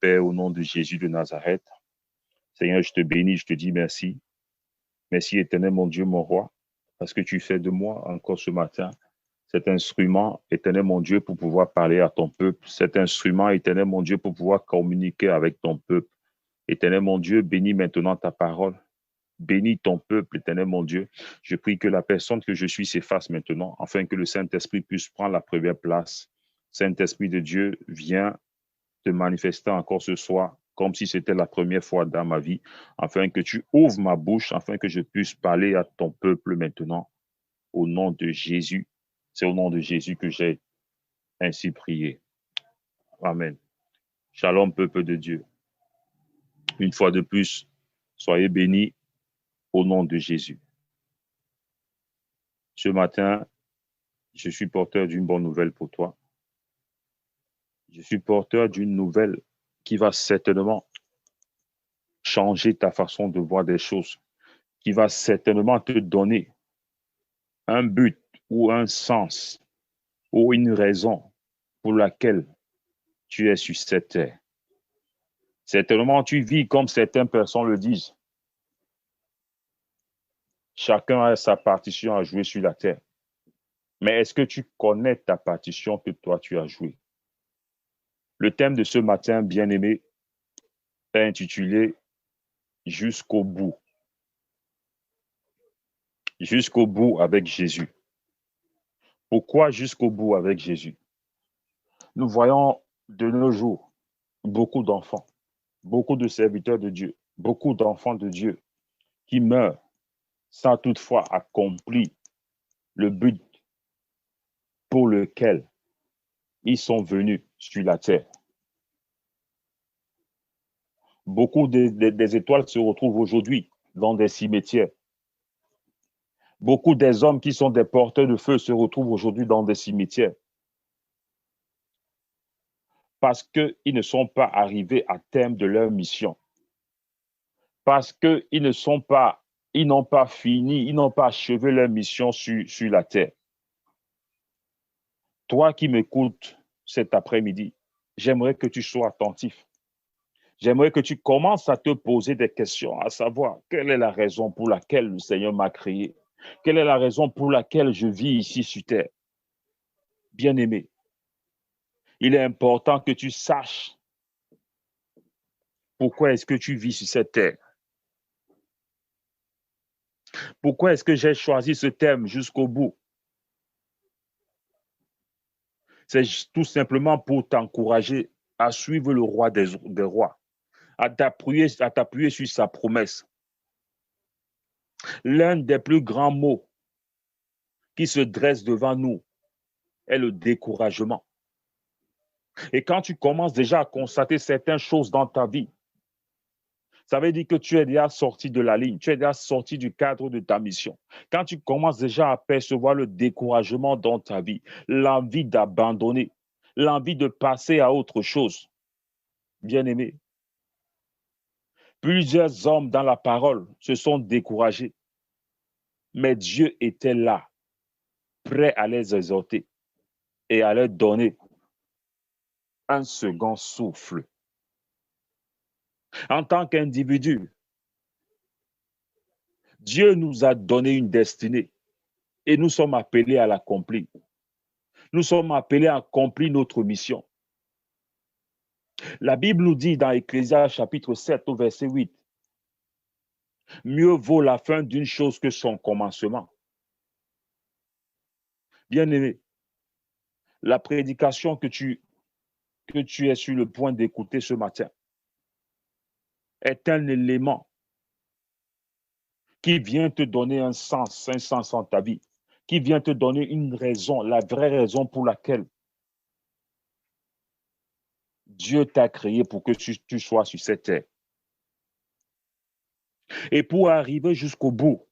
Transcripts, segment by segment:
Père, au nom de Jésus de Nazareth. Seigneur, je te bénis, je te dis merci. Merci, éternel mon Dieu, mon roi, parce que tu fais de moi encore ce matin cet instrument, éternel mon Dieu, pour pouvoir parler à ton peuple. Cet instrument, éternel mon Dieu, pour pouvoir communiquer avec ton peuple. Éternel mon Dieu, bénis maintenant ta parole. Bénis ton peuple, éternel mon Dieu. Je prie que la personne que je suis s'efface maintenant, afin que le Saint-Esprit puisse prendre la première place. Saint-Esprit de Dieu, viens te manifester encore ce soir, comme si c'était la première fois dans ma vie, afin que tu ouvres ma bouche, afin que je puisse parler à ton peuple maintenant, au nom de Jésus. C'est au nom de Jésus que j'ai ainsi prié. Amen. Shalom, peuple de Dieu. Une fois de plus, soyez bénis au nom de Jésus. Ce matin, je suis porteur d'une bonne nouvelle pour toi. Je suis porteur d'une nouvelle qui va certainement changer ta façon de voir des choses, qui va certainement te donner un but ou un sens ou une raison pour laquelle tu es sur cette terre. Certainement, tu vis comme certaines personnes le disent. Chacun a sa partition à jouer sur la terre. Mais est-ce que tu connais ta partition que toi tu as jouée? Le thème de ce matin, bien-aimé, est intitulé « Jusqu'au bout ». Jusqu'au bout avec Jésus. Pourquoi jusqu'au bout avec Jésus? Nous voyons de nos jours beaucoup d'enfants, beaucoup de serviteurs de Dieu, beaucoup d'enfants de Dieu qui meurent sans toutefois accomplir le but pour lequel ils sont venus sur la terre. Beaucoup des étoiles se retrouvent aujourd'hui dans des cimetières. Beaucoup des hommes qui sont des porteurs de feu se retrouvent aujourd'hui dans des cimetières. Parce qu'ils ne sont pas arrivés à terme de leur mission. Parce qu'ils n'ont pas fini, ils n'ont pas achevé leur mission sur la terre. Toi qui m'écoutes cet après-midi, j'aimerais que tu sois attentif. J'aimerais que tu commences à te poser des questions, à savoir quelle est la raison pour laquelle le Seigneur m'a créé? Quelle est la raison pour laquelle je vis ici sur terre? Bien-aimé, il est important que tu saches pourquoi est-ce que tu vis sur cette terre. Pourquoi est-ce que j'ai choisi ce thème jusqu'au bout? C'est tout simplement pour t'encourager à suivre le roi des rois, à t'appuyer sur sa promesse. L'un des plus grands mots qui se dresse devant nous est le découragement. Et quand tu commences déjà à constater certaines choses dans ta vie, ça veut dire que tu es déjà sorti de la ligne, tu es déjà sorti du cadre de ta mission. Quand tu commences déjà à percevoir le découragement dans ta vie, l'envie d'abandonner, l'envie de passer à autre chose, bien-aimé, plusieurs hommes dans la parole se sont découragés, mais Dieu était là, prêt à les exhorter et à leur donner un second souffle. En tant qu'individu, Dieu nous a donné une destinée et nous sommes appelés à l'accomplir. Nous sommes appelés à accomplir notre mission. La Bible nous dit dans Ecclésiaste chapitre 7 au verset 8, « Mieux vaut la fin d'une chose que son commencement. » Bien-aimé, la prédication que tu es sur le point d'écouter ce matin est un élément qui vient te donner un sens en ta vie, qui vient te donner une raison, la vraie raison pour laquelle Dieu t'a créé pour que tu sois sur cette terre. Et pour arriver jusqu'au bout,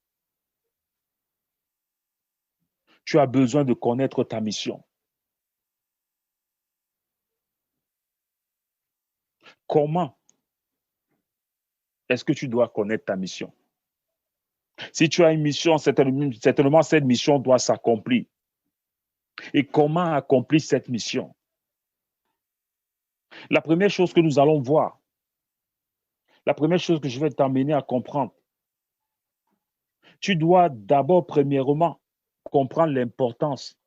tu as besoin de connaître ta mission. Comment est-ce que tu dois connaître ta mission? Si tu as une mission, certainement cette mission doit s'accomplir. Et comment accomplir cette mission? La première chose que nous allons voir, la première chose que je vais t'amener à comprendre, tu dois d'abord, premièrement, comprendre l'importance.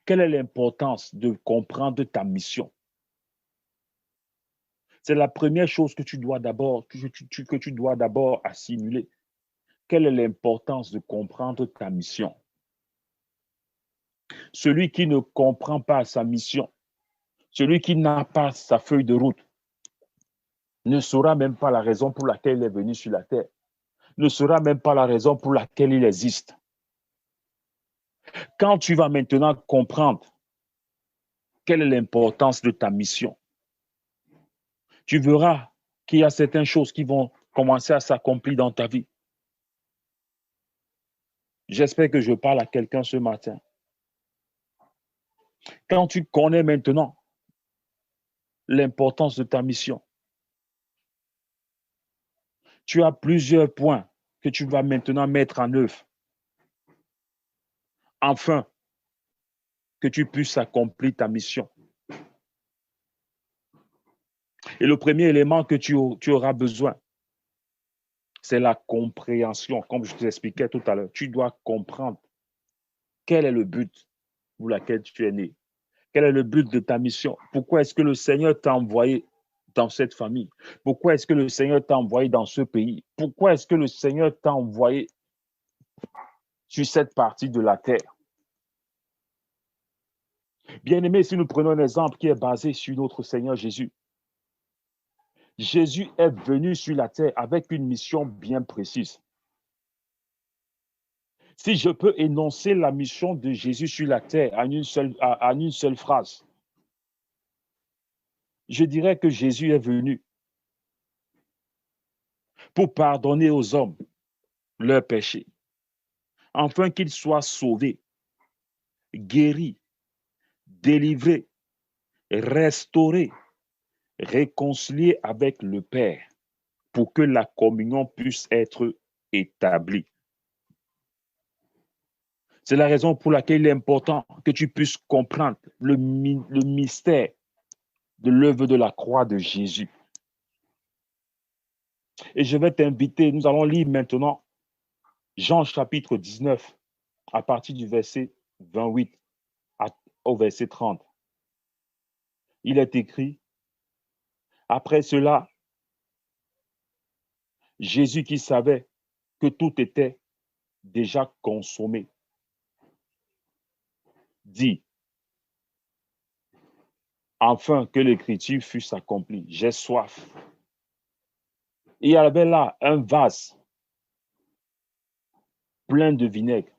Quelle est l'importance de comprendre ta mission? C'est la première chose que tu dois d'abord, que tu dois d'abord assimiler. Quelle est l'importance de comprendre ta mission? Celui qui ne comprend pas sa mission, celui qui n'a pas sa feuille de route, ne saura même pas la raison pour laquelle il est venu sur la terre, ne saura même pas la raison pour laquelle il existe. Quand tu vas maintenant comprendre quelle est l'importance de ta mission, tu verras qu'il y a certaines choses qui vont commencer à s'accomplir dans ta vie. J'espère que je parle à quelqu'un ce matin. Quand tu connais maintenant l'importance de ta mission, tu as plusieurs points que tu vas maintenant mettre en œuvre afin que tu puisses accomplir ta mission. Et le premier élément que tu auras besoin, c'est la compréhension. Comme je t'expliquais tout à l'heure, tu dois comprendre quel est le but pour lequel tu es né. Quel est le but de ta mission? Pourquoi est-ce que le Seigneur t'a envoyé dans cette famille? Pourquoi est-ce que le Seigneur t'a envoyé dans ce pays? Pourquoi est-ce que le Seigneur t'a envoyé sur cette partie de la terre? Bien-aimé, si nous prenons un exemple qui est basé sur notre Seigneur Jésus, Jésus est venu sur la terre avec une mission bien précise. Si je peux énoncer la mission de Jésus sur la terre en une seule phrase, je dirais que Jésus est venu pour pardonner aux hommes leurs péchés, afin qu'ils soient sauvés, guéris, délivrés, restaurés, réconciliés avec le Père, pour que la communion puisse être établie. C'est la raison pour laquelle il est important que tu puisses comprendre le mystère de l'œuvre de la croix de Jésus. Et je vais t'inviter, nous allons lire maintenant Jean chapitre 19, à partir du verset 28 au verset 30. Il est écrit, après cela, Jésus qui savait que tout était déjà consommé, dit, afin que l'écriture fût accomplie, j'ai soif. Et il y avait là un vase plein de vinaigre.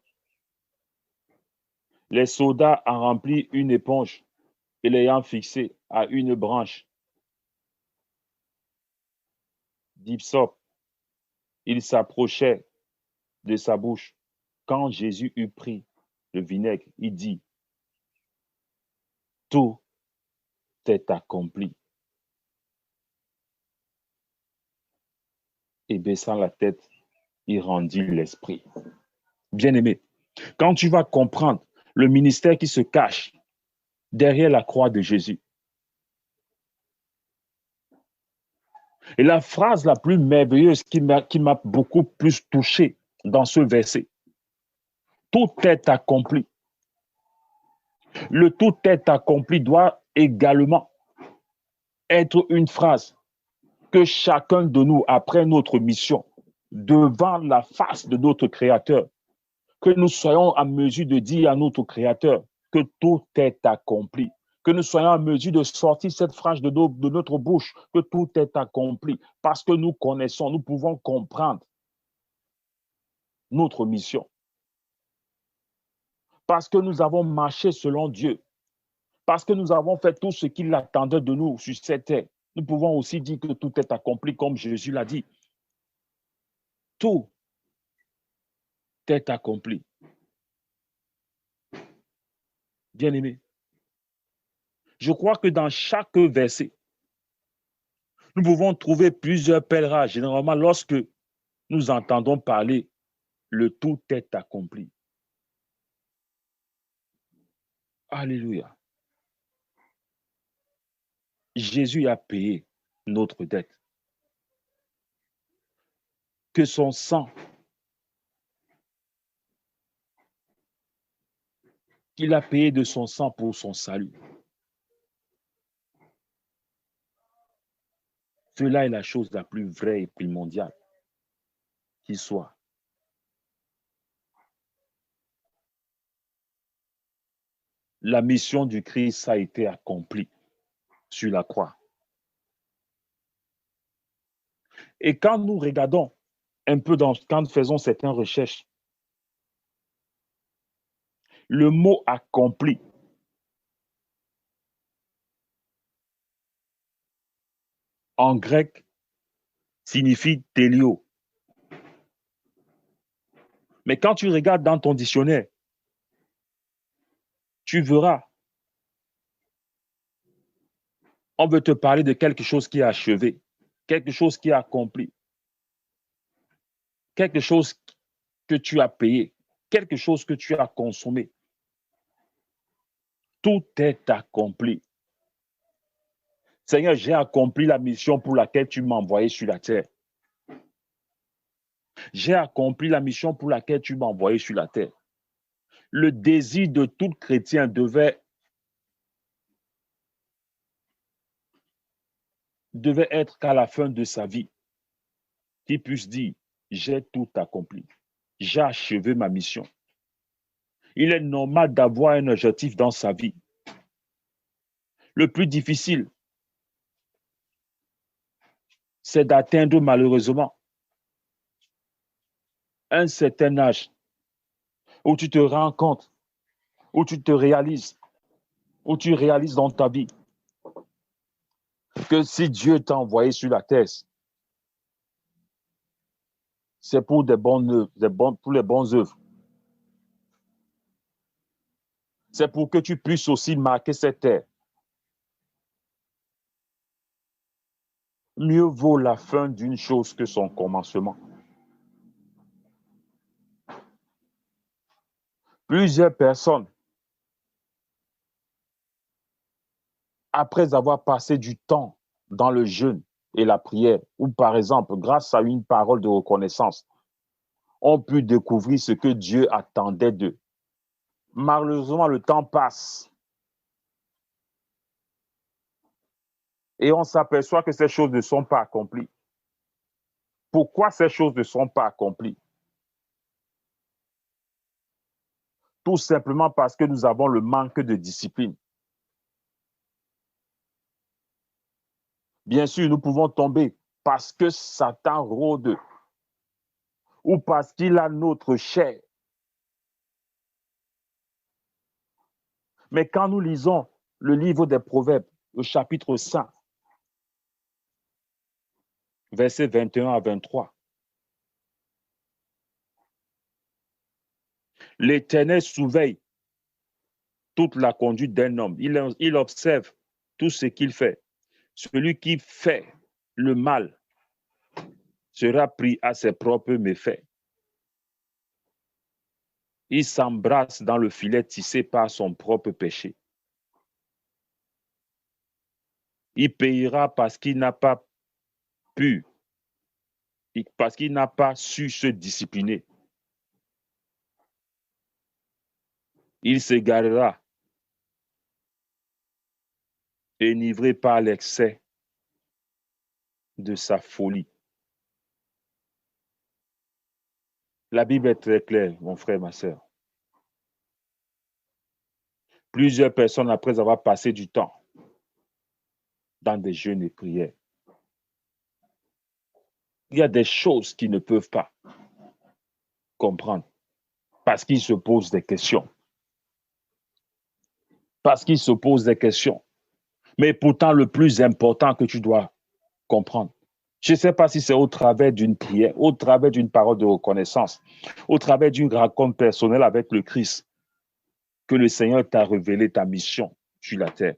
Les soldats en remplirent une éponge et l'ayant fixée à une branche d'hysope, il s'approchait de sa bouche. Quand Jésus eut pris le vinaigre, il dit, tout est accompli. Et baissant la tête, il rendit l'esprit. Bien-aimé, quand tu vas comprendre le ministère qui se cache derrière la croix de Jésus, et la phrase la plus merveilleuse qui m'a beaucoup plus touché dans ce verset, tout est accompli. Le tout est accompli doit également être une phrase que chacun de nous, après notre mission, devant la face de notre Créateur, que nous soyons en mesure de dire à notre Créateur que tout est accompli, que nous soyons en mesure de sortir cette phrase de notre bouche, que tout est accompli, parce que nous connaissons, nous pouvons comprendre notre mission, parce que nous avons marché selon Dieu, parce que nous avons fait tout ce qu'il attendait de nous sur cette terre. Nous pouvons aussi dire que tout est accompli comme Jésus l'a dit. Tout est accompli. Bien-aimé, je crois que dans chaque verset, nous pouvons trouver plusieurs pèlerins. Généralement, lorsque nous entendons parler, le tout est accompli. Alléluia. Jésus a payé notre dette. Que son sang, qu'il a payé de son sang pour son salut. Cela est la chose la plus vraie et primordiale qui soit. La mission du Christ a été accomplie sur la croix. Et quand nous regardons un peu quand nous faisons certaines recherches, le mot accompli en grec signifie télio. Mais quand tu regardes dans ton dictionnaire, tu verras, on veut te parler de quelque chose qui est achevé, quelque chose qui est accompli, quelque chose que tu as payé, quelque chose que tu as consommé. Tout est accompli. Seigneur, j'ai accompli la mission pour laquelle tu m'as envoyé sur la terre. J'ai accompli la mission pour laquelle tu m'as envoyé sur la terre. Le désir de tout chrétien devait être qu'à la fin de sa vie, qu'il puisse dire, j'ai tout accompli. J'ai achevé ma mission. Il est normal d'avoir un objectif dans sa vie. Le plus difficile, c'est d'atteindre malheureusement un certain âge où tu te rends compte, où tu te réalises, où tu réalises dans ta vie que si Dieu t'a envoyé sur la terre, c'est pour des bonnes œuvres, pour les bonnes œuvres. C'est pour que tu puisses aussi marquer cette terre. Mieux vaut la fin d'une chose que son commencement. Plusieurs personnes, après avoir passé du temps dans le jeûne et la prière, ou par exemple, grâce à une parole de reconnaissance, ont pu découvrir ce que Dieu attendait d'eux. Malheureusement, le temps passe et on s'aperçoit que ces choses ne sont pas accomplies. Pourquoi ces choses ne sont pas accomplies? Tout simplement parce que nous avons le manque de discipline. Bien sûr, nous pouvons tomber parce que Satan rôde ou parce qu'il a notre chair. Mais quand nous lisons le livre des Proverbes, au chapitre 5, versets 21 à 23, l'Éternel surveille toute la conduite d'un homme. Il observe tout ce qu'il fait. Celui qui fait le mal sera pris à ses propres méfaits. Il s'embrasse dans le filet tissé par son propre péché. Il payera parce qu'il n'a pas pu, parce qu'il n'a pas su se discipliner. Il s'égarera, enivré par l'excès de sa folie. La Bible est très claire, mon frère, ma soeur. Plusieurs personnes, après avoir passé du temps dans des jeûnes et prières, il y a des choses qu'ils ne peuvent pas comprendre parce qu'ils se posent des questions. Parce qu'ils se posent des questions. Mais pourtant, le plus important que tu dois comprendre, je ne sais pas si c'est au travers d'une prière, au travers d'une parole de reconnaissance, au travers d'une rencontre personnelle avec le Christ, que le Seigneur t'a révélé ta mission sur la terre.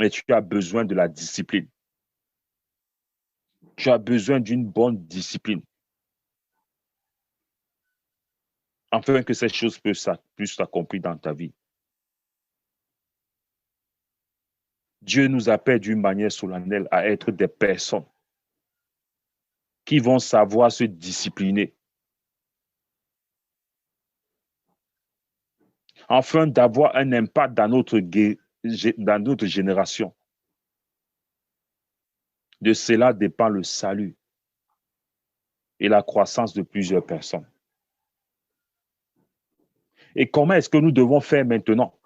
Et tu as besoin de la discipline. Tu as besoin d'une bonne discipline, afin que ces choses puissent s'accomplir dans ta vie. Dieu nous appelle d'une manière solennelle à être des personnes qui vont savoir se discipliner afin d'avoir un impact dans notre génération. De cela dépend le salut et la croissance de plusieurs personnes. Et comment est-ce que nous devons faire maintenant?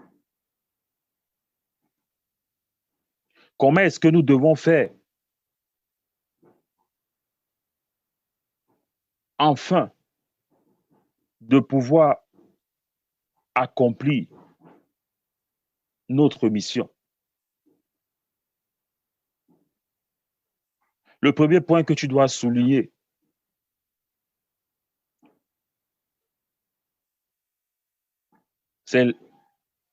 Comment est-ce que nous devons faire afin de pouvoir accomplir notre mission? Le premier point que tu dois souligner, c'est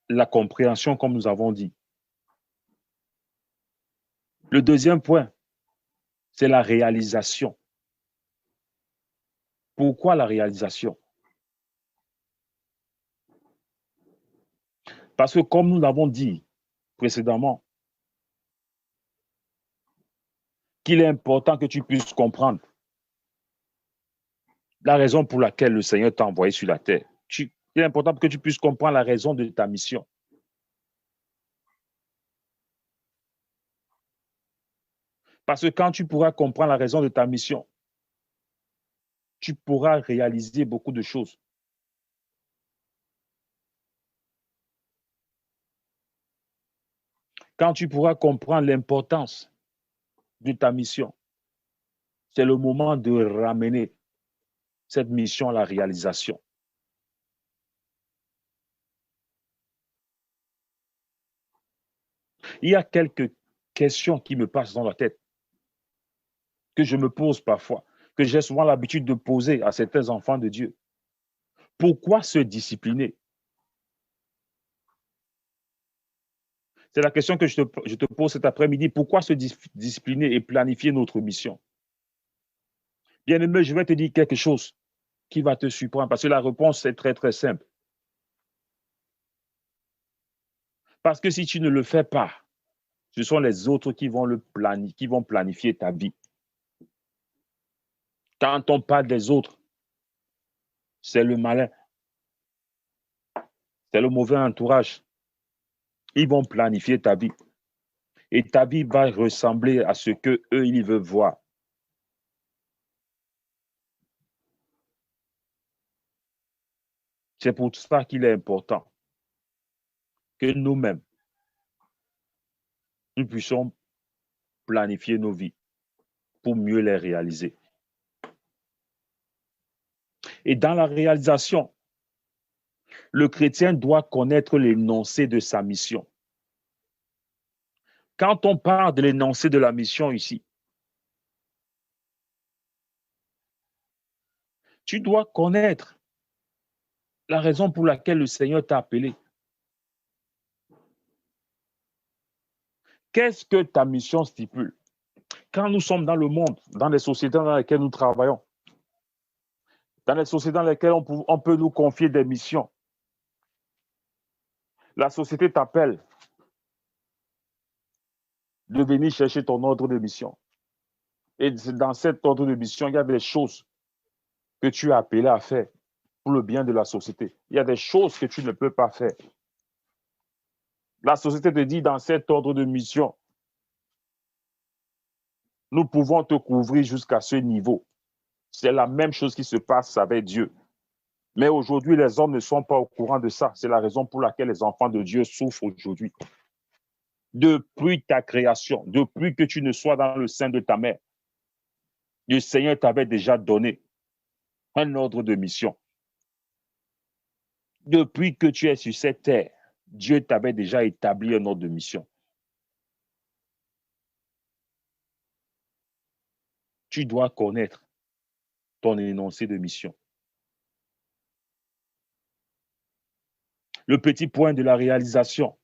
la compréhension, comme nous avons dit. Le deuxième point, c'est la réalisation. Pourquoi la réalisation? Parce que comme nous l'avons dit précédemment, qu'il est important que tu puisses comprendre la raison pour laquelle le Seigneur t'a envoyé sur la terre. Il est important que tu puisses comprendre la raison de ta mission. Parce que quand tu pourras comprendre la raison de ta mission, tu pourras réaliser beaucoup de choses. Quand tu pourras comprendre l'importance de ta mission, c'est le moment de ramener cette mission à la réalisation. Il y a quelques questions qui me passent dans la tête, que je me pose parfois, que j'ai souvent l'habitude de poser à certains enfants de Dieu. Pourquoi se discipliner? C'est la question que je te pose cet après-midi. Pourquoi se discipliner et planifier notre mission? Bien-aimé, je vais te dire quelque chose qui va te surprendre parce que la réponse est très, très simple. Parce que si tu ne le fais pas, ce sont les autres qui vont planifier ta vie. Quand on parle des autres, c'est le malin, c'est le mauvais entourage. Ils vont planifier ta vie. Et ta vie va ressembler à ce qu'eux, ils veulent voir. C'est pour ça qu'il est important que nous-mêmes, nous puissions planifier nos vies pour mieux les réaliser. Et dans la réalisation, le chrétien doit connaître l'énoncé de sa mission. Quand on parle de l'énoncé de la mission ici, tu dois connaître la raison pour laquelle le Seigneur t'a appelé. Qu'est-ce que ta mission stipule? Quand nous sommes dans le monde, dans les sociétés dans lesquelles nous travaillons, dans les sociétés dans lesquelles on peut nous confier des missions, la société t'appelle de venir chercher ton ordre de mission. Et dans cet ordre de mission, il y a des choses que tu es appelé à faire pour le bien de la société. Il y a des choses que tu ne peux pas faire. La société te dit dans cet ordre de mission, nous pouvons te couvrir jusqu'à ce niveau. C'est la même chose qui se passe avec Dieu. Mais aujourd'hui, les hommes ne sont pas au courant de ça. C'est la raison pour laquelle les enfants de Dieu souffrent aujourd'hui. Depuis ta création, depuis que tu ne sois dans le sein de ta mère, le Seigneur t'avait déjà donné un ordre de mission. Depuis que tu es sur cette terre, Dieu t'avait déjà établi un ordre de mission. Tu dois connaître ton énoncé de mission. Le petit point de la réalisation,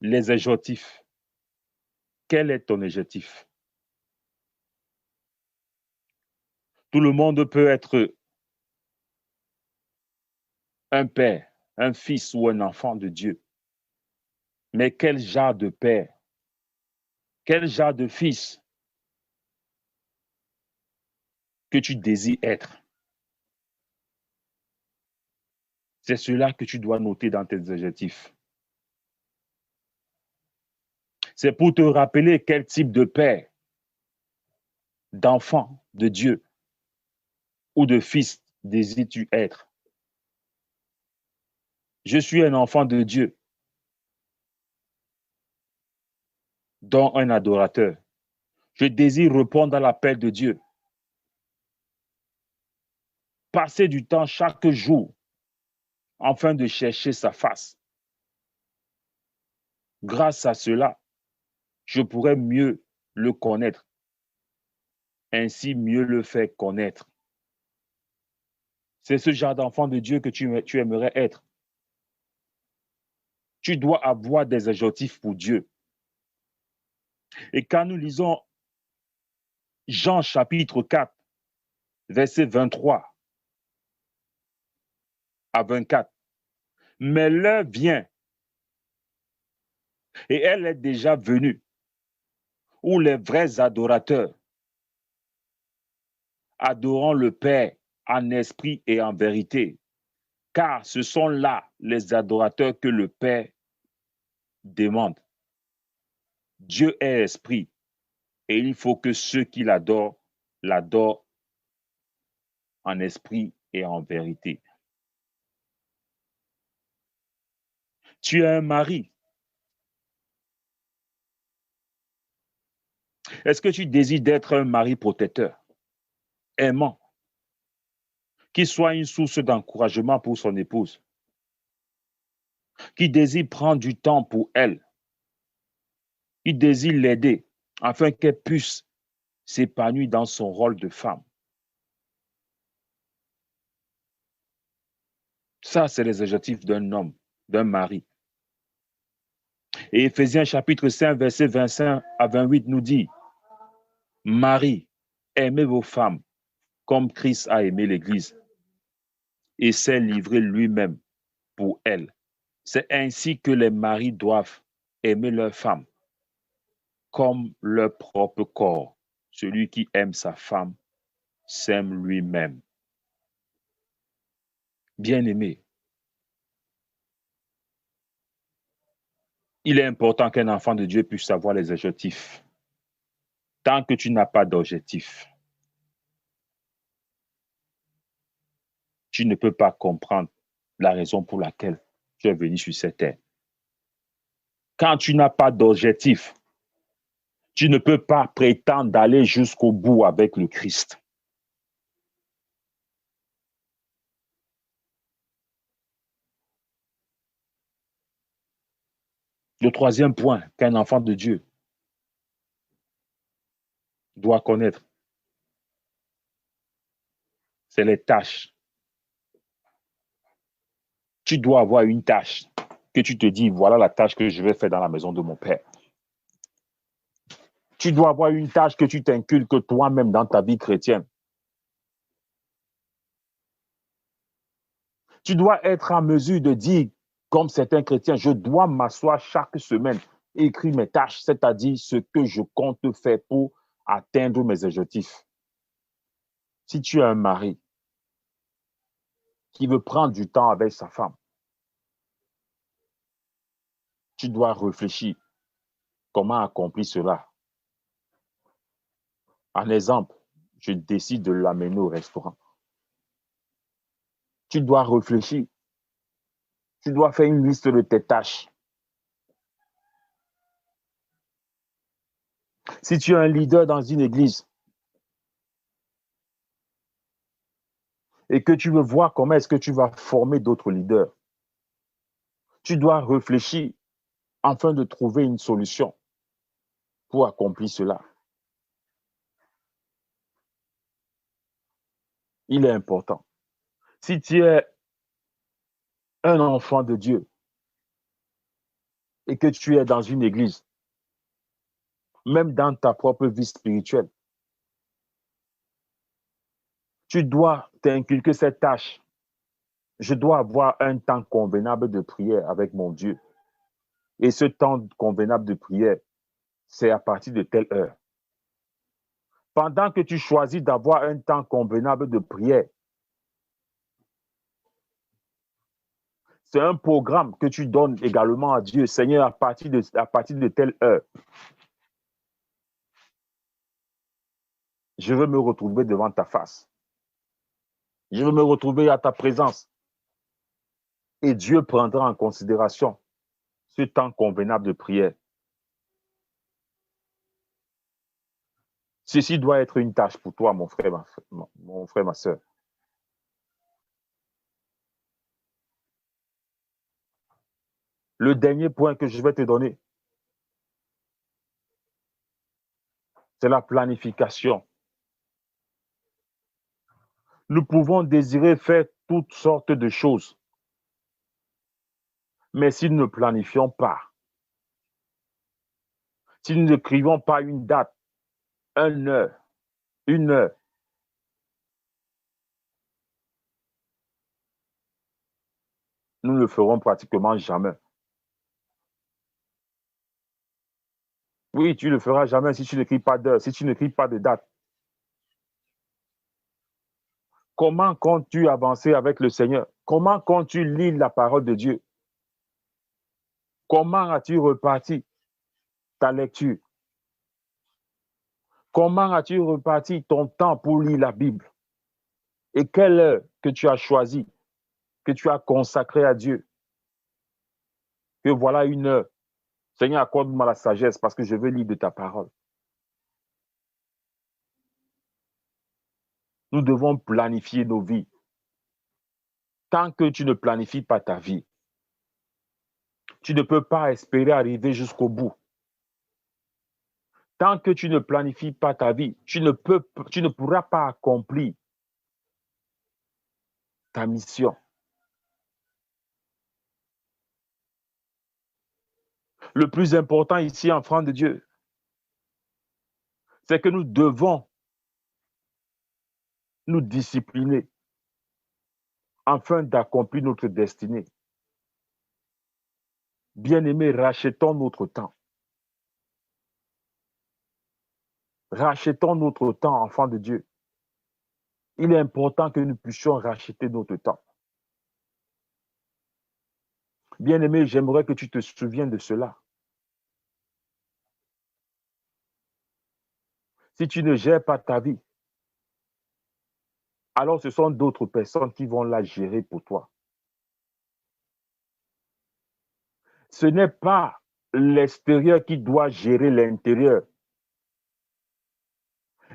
les objectifs. Quel est ton objectif? Tout le monde peut être un père, un fils ou un enfant de Dieu. Mais quel genre de père, quel genre de fils que tu désires être? C'est cela que tu dois noter dans tes adjectifs. C'est pour te rappeler quel type de père, d'enfant de Dieu ou de fils désires-tu être. Je suis un enfant de Dieu, dont un adorateur. Je désire répondre à l'appel de Dieu. Passer du temps chaque jour afin de chercher sa face. Grâce à cela, je pourrais mieux le connaître, ainsi mieux le faire connaître. C'est ce genre d'enfant de Dieu que tu aimerais être. Tu dois avoir des adjectifs pour Dieu. Et quand nous lisons Jean chapitre 4, verset 23 à 24, mais l'heure vient, et elle est déjà venue, où les vrais adorateurs adorant le Père en esprit et en vérité, car ce sont là les adorateurs que le Père demande. Dieu est esprit, et il faut que ceux qui l'adorent, l'adorent en esprit et en vérité. Tu es un mari. Est-ce que tu désires d'être un mari protecteur, aimant, qui soit une source d'encouragement pour son épouse, qui désire prendre du temps pour elle, qui désire l'aider afin qu'elle puisse s'épanouir dans son rôle de femme? Ça, c'est les adjectifs d'un homme, d'un mari. Et Éphésiens chapitre 5, verset 25 à 28 nous dit, Marie, aimez vos femmes comme Christ a aimé l'Église et s'est livré lui-même pour elle. C'est ainsi que les maris doivent aimer leurs femmes comme leur propre corps. Celui qui aime sa femme s'aime lui-même. Bien-aimé, il est important qu'un enfant de Dieu puisse savoir les adjectifs. Tant que tu n'as pas d'objectif, tu ne peux pas comprendre la raison pour laquelle tu es venu sur cette terre. Quand tu n'as pas d'objectif, tu ne peux pas prétendre d'aller jusqu'au bout avec le Christ. Le troisième point qu'un enfant de Dieu doit connaître, c'est les tâches. Tu dois avoir une tâche que tu te dis, voilà la tâche que je vais faire dans la maison de mon père. Tu dois avoir une tâche que tu t'inculques toi-même dans ta vie chrétienne. Tu dois être en mesure de dire, comme certains chrétiens, je dois m'asseoir chaque semaine et écrire mes tâches, c'est-à-dire ce que je compte faire pour atteindre mes objectifs. Si tu es un mari qui veut prendre du temps avec sa femme, tu dois réfléchir comment accomplir cela. En exemple, je décide de l'amener au restaurant. Tu dois réfléchir. Tu dois faire une liste de tes tâches. Si tu es un leader dans une église et que tu veux voir comment est-ce que tu vas former d'autres leaders, tu dois réfléchir afin de trouver une solution pour accomplir cela. Il est important. Si tu es un enfant de Dieu et que tu es dans une église, même dans ta propre vie spirituelle, tu dois t'inculquer cette tâche. Je dois avoir un temps convenable de prière avec mon Dieu. Et ce temps convenable de prière, c'est à partir de telle heure. Pendant que tu choisis d'avoir un temps convenable de prière, c'est un programme que tu donnes également à Dieu. Seigneur, à partir de telle heure, je veux me retrouver devant ta face. Je veux me retrouver à ta présence. Et Dieu prendra en considération ce temps convenable de prière. Ceci doit être une tâche pour toi, mon frère, ma soeur. Le dernier point que je vais te donner, c'est la planification. Nous pouvons désirer faire toutes sortes de choses, mais si nous ne planifions pas, si nous n'écrivons pas une date, une heure, nous ne le ferons pratiquement jamais. Oui, tu ne le feras jamais si tu n'écris pas d'heure, si tu n'écris pas de date. Comment comptes-tu avancer avec le Seigneur? Comment comptes-tu lire la parole de Dieu? Comment as-tu reparti ta lecture? Comment as-tu reparti ton temps pour lire la Bible? Et quelle heure que tu as choisie, que tu as consacrée à Dieu? Que voilà une heure. Seigneur, accorde-moi la sagesse parce que je veux lire de ta parole. Nous devons planifier nos vies. Tant que tu ne planifies pas ta vie, tu ne peux pas espérer arriver jusqu'au bout. Tant que tu ne planifies pas ta vie, tu ne pourras pas accomplir ta mission. Le plus important ici, enfant de Dieu, c'est que nous devons nous discipliner afin d'accomplir notre destinée. Bien-aimés, rachetons notre temps. Rachetons notre temps, enfants de Dieu. Il est important que nous puissions racheter notre temps. Bien-aimé, j'aimerais que tu te souviennes de cela. Si tu ne gères pas ta vie, alors ce sont d'autres personnes qui vont la gérer pour toi. Ce n'est pas l'extérieur qui doit gérer l'intérieur.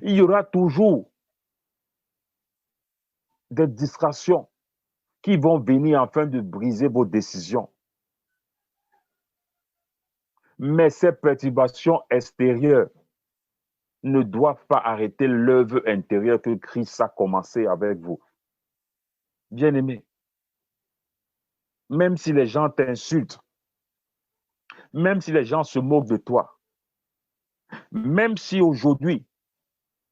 Il y aura toujours des distractions qui vont venir afin de briser vos décisions. Mais ces perturbations extérieures ne doivent pas arrêter l'œuvre intérieure que Christ a commencé avec vous. Bien-aimé, même si les gens t'insultent, même si les gens se moquent de toi, même si aujourd'hui,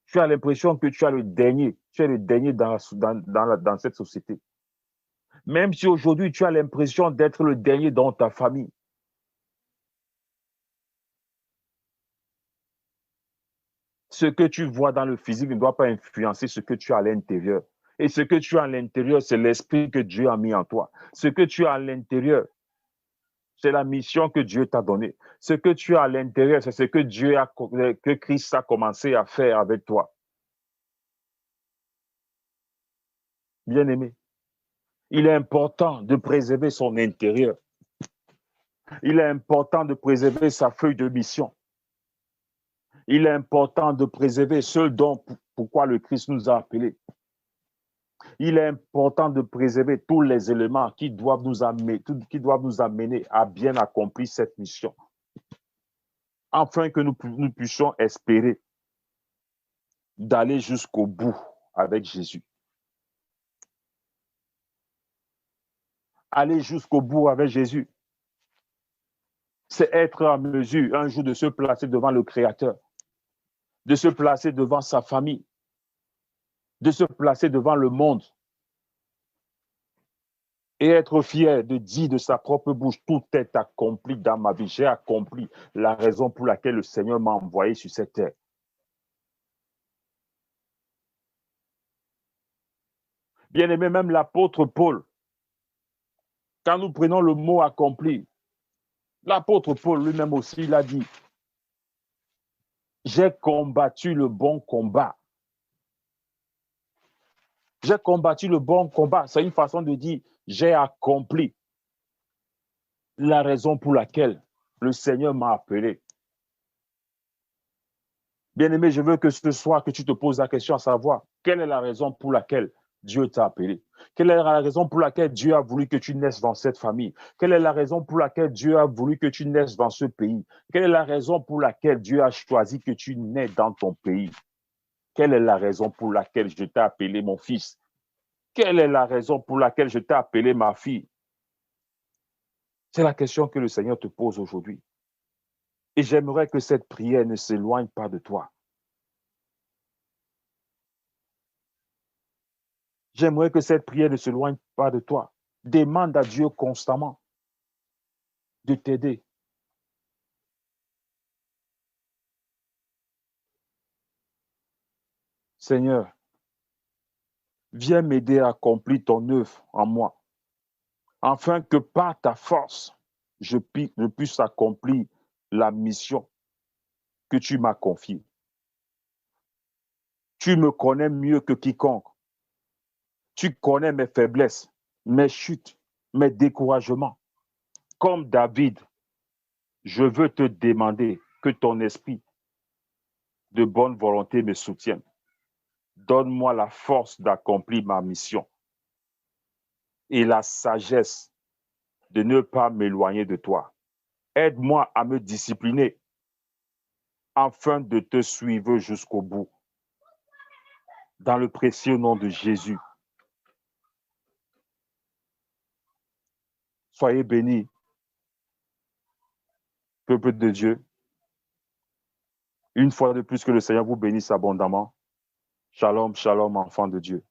tu as l'impression que tu es le dernier dans cette société, même si aujourd'hui, tu as l'impression d'être le dernier dans ta famille, ce que tu vois dans le physique ne doit pas influencer ce que tu as à l'intérieur. Et ce que tu as à l'intérieur, c'est l'esprit que Dieu a mis en toi. Ce que tu as à l'intérieur, c'est la mission que Dieu t'a donnée. Ce que tu as à l'intérieur, c'est ce que Christ a commencé à faire avec toi. Bien-aimé, il est important de préserver son intérieur. Il est important de préserver sa feuille de mission. Il est important de préserver ce dont pourquoi le Christ nous a appelés. Il est important de préserver tous les éléments qui doivent nous amener à bien accomplir cette mission, afin que nous puissions espérer d'aller jusqu'au bout avec Jésus. Aller jusqu'au bout avec Jésus, c'est être en mesure un jour de se placer devant le Créateur, de se placer devant sa famille, de se placer devant le monde et être fier de dire de sa propre bouche, tout est accompli dans ma vie. J'ai accompli la raison pour laquelle le Seigneur m'a envoyé sur cette terre. Bien-aimé, même l'apôtre Paul, quand nous prenons le mot accompli, l'apôtre Paul lui-même aussi, il a dit, j'ai combattu le bon combat. J'ai combattu le bon combat. C'est une façon de dire, j'ai accompli la raison pour laquelle le Seigneur m'a appelé. Bien-aimé, je veux que ce soir, que tu te poses la question à savoir, quelle est la raison pour laquelle Dieu t'a appelé? Quelle est la raison pour laquelle Dieu a voulu que tu naisses dans cette famille? Quelle est la raison pour laquelle Dieu a voulu que tu naisses dans ce pays? Quelle est la raison pour laquelle Dieu a choisi que tu nais dans ton pays? Quelle est la raison pour laquelle je t'ai appelé mon fils? Quelle est la raison pour laquelle je t'ai appelé ma fille? C'est la question que le Seigneur te pose aujourd'hui. Et j'aimerais que cette prière ne s'éloigne pas de toi. J'aimerais que cette prière ne s'éloigne pas de toi. Demande à Dieu constamment de t'aider. Seigneur, viens m'aider à accomplir ton œuvre en moi, afin que par ta force, je puisse accomplir la mission que tu m'as confiée. Tu me connais mieux que quiconque. Tu connais mes faiblesses, mes chutes, mes découragements. Comme David, je veux te demander que ton esprit de bonne volonté me soutienne. Donne-moi la force d'accomplir ma mission et la sagesse de ne pas m'éloigner de toi. Aide-moi à me discipliner afin de te suivre jusqu'au bout. Dans le précieux nom de Jésus. Soyez bénis, peuple de Dieu. Une fois de plus, que le Seigneur vous bénisse abondamment. Shalom, shalom, enfants de Dieu.